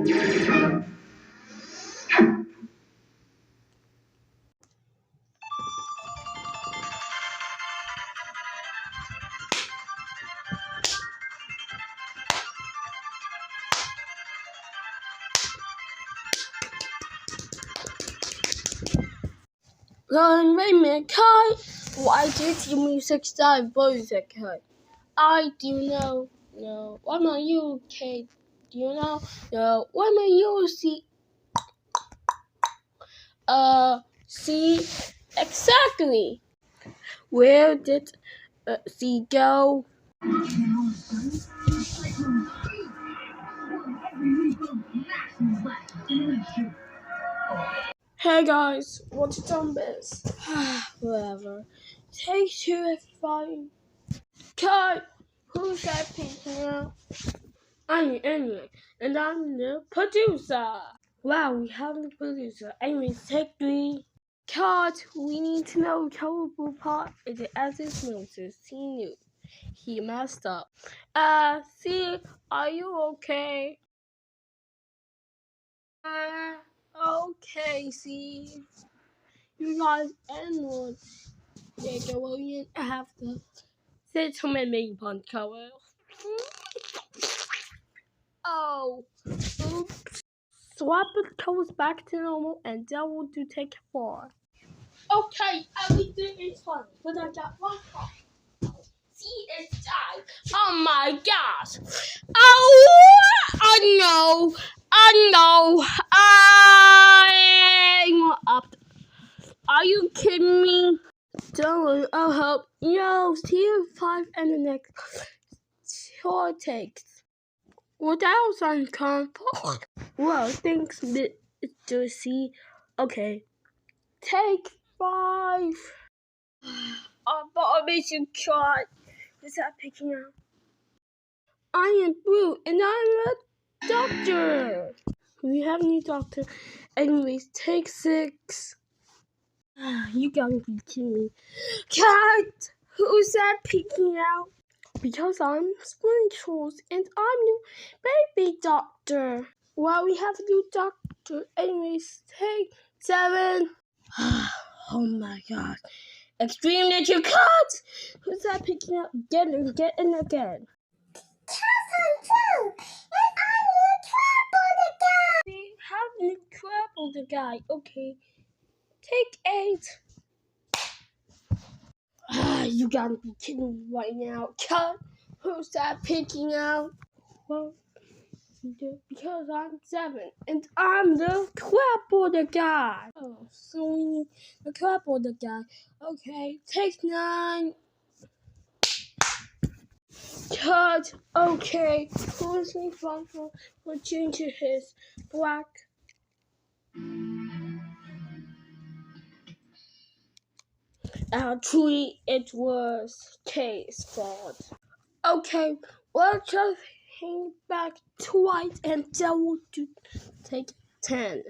Wait a minute, Kai. Why did your music start voicing, Kai? I do know. No. Why am you, Kate? Do you know? No. Why am you, see? See? Exactly. Where did C go? Hey guys, what's done this? Whatever. Take 2 is fine. Cut! Who's that picking out? I'm Emily, and I'm the producer. Wow, we have the producer. Anyways, take 3. Cut! We need to know colorful part is the essence notice. He knew. He messed up. See, are you okay? Okay, see. You guys and Nickelodeon have the gentleman make fun color. Oh, oops. Swap the colors back to normal and then we'll do take 4. Okay, everything is fine, but I got one problem. See, it's died. Oh my gosh. Oh, I know. I'm up. Are you kidding me? Don't worry, I'll help. Yo, see you 5 and the next 4 takes. What else uncomfortable? Well, thanks, Mr. C. Okay, take 5. I thought I made you cry. Is that picking up? I am Blue, and I'm a doctor. We have a new doctor. Anyways, take 6. You gotta be kidding me. Cat! Who's that peeking out? Because I'm Sprinkles and I'm new baby doctor. Well, we have a new doctor. Anyways, take 7. Oh my god. Extreme Nature Cut! Who's that picking up? Get in again. And I'm new Trouble the Guy. We have new Trouble the Guy. Okay. Take 8. You gotta be kidding me right now. Cut! Who's that picking out? Well, because I'm 7 and I'm the clapboarder guy. Oh, so we need the clapboarder guy. Okay, take 9. Cut. Okay, who's responsible for changing his black? Actually, it was K's fault. Okay, we'll just hang back twice and then we'll take 10.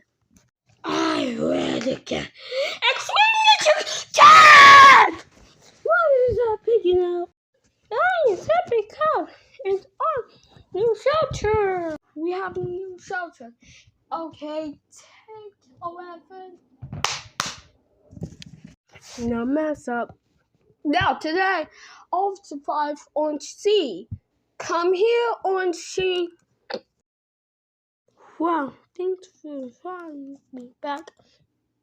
I read again. Explain Dad! What is that picking up? I'm Happy Cow and on new shelter. We have a new shelter. Okay, take 11. No mess up. Now today, all to 5 on C. Come here on C. Wow, thanks for finding me back,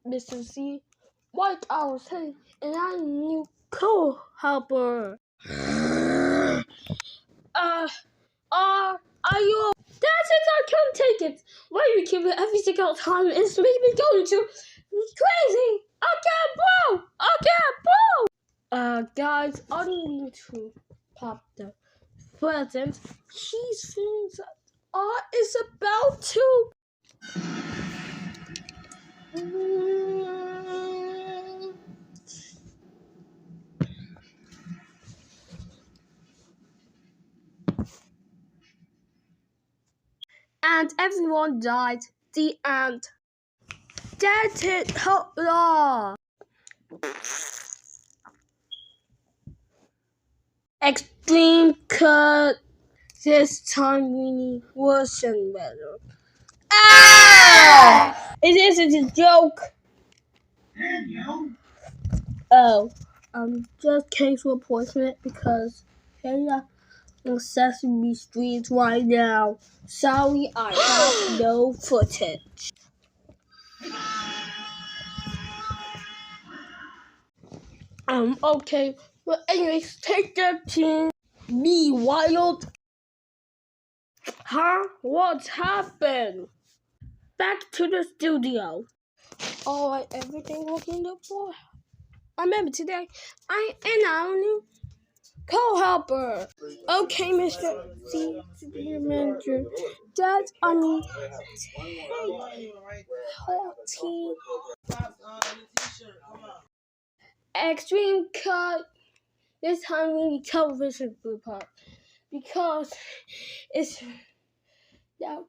Mr. C. Like I was saying, and I'm a new co-helper. Are you? That's it, I can't take it. Why do you keep it every single time? It's making me go into crazy. I can't blow. Guys, I need to pop the present. He's feeling that art is about to. And everyone died. The end. That's it. Hoopla. Extreme cut. This time we need worse and better. It isn't a joke. Oh, just case replacement because Kayla on Sesame Street right now. Sorry, I have no footage. Okay. Well, anyways, take the team. Be wild. Huh? What's happened? Back to the studio. Alright, everything looking up for. Remember today, I am only co-helper. Okay, Mr. C, Manager. That's take 40. Extreme cut. This time we need television blooper because it's yeah,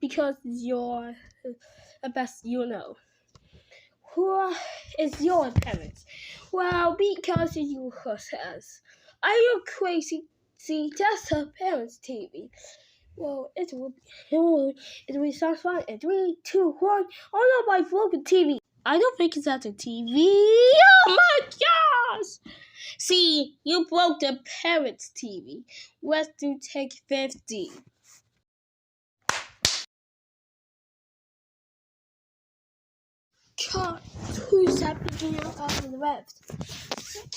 because you're the best you know. Who is your parents? Well, because you says. Are you crazy? See, that's her parents' TV. Well, it will be sound fun in 3, 2, 1. Oh no, my broken TV. I don't think it's at a TV. Oh my gosh! See, you broke the parents' TV. Let's do take 50. Cut. Who's happening out of the left?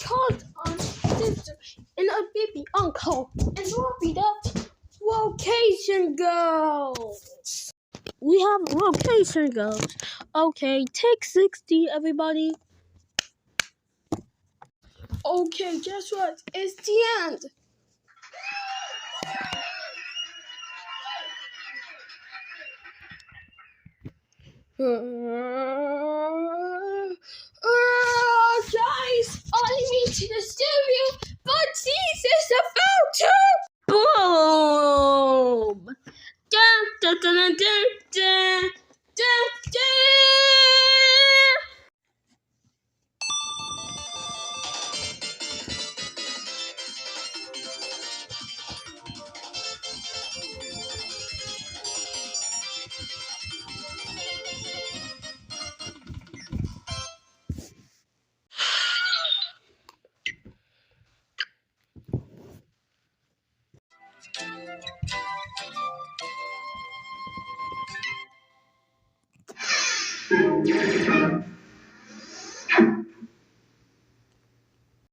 Cut on sister and a baby uncle. And we'll be the location goals. We have location goals. Okay, take 60, everybody. Okay, guess what? It's the end. Guys, I need to the stereo, but Jesus about to boom. Dun, dun, dun, dun, dun, dun, dun.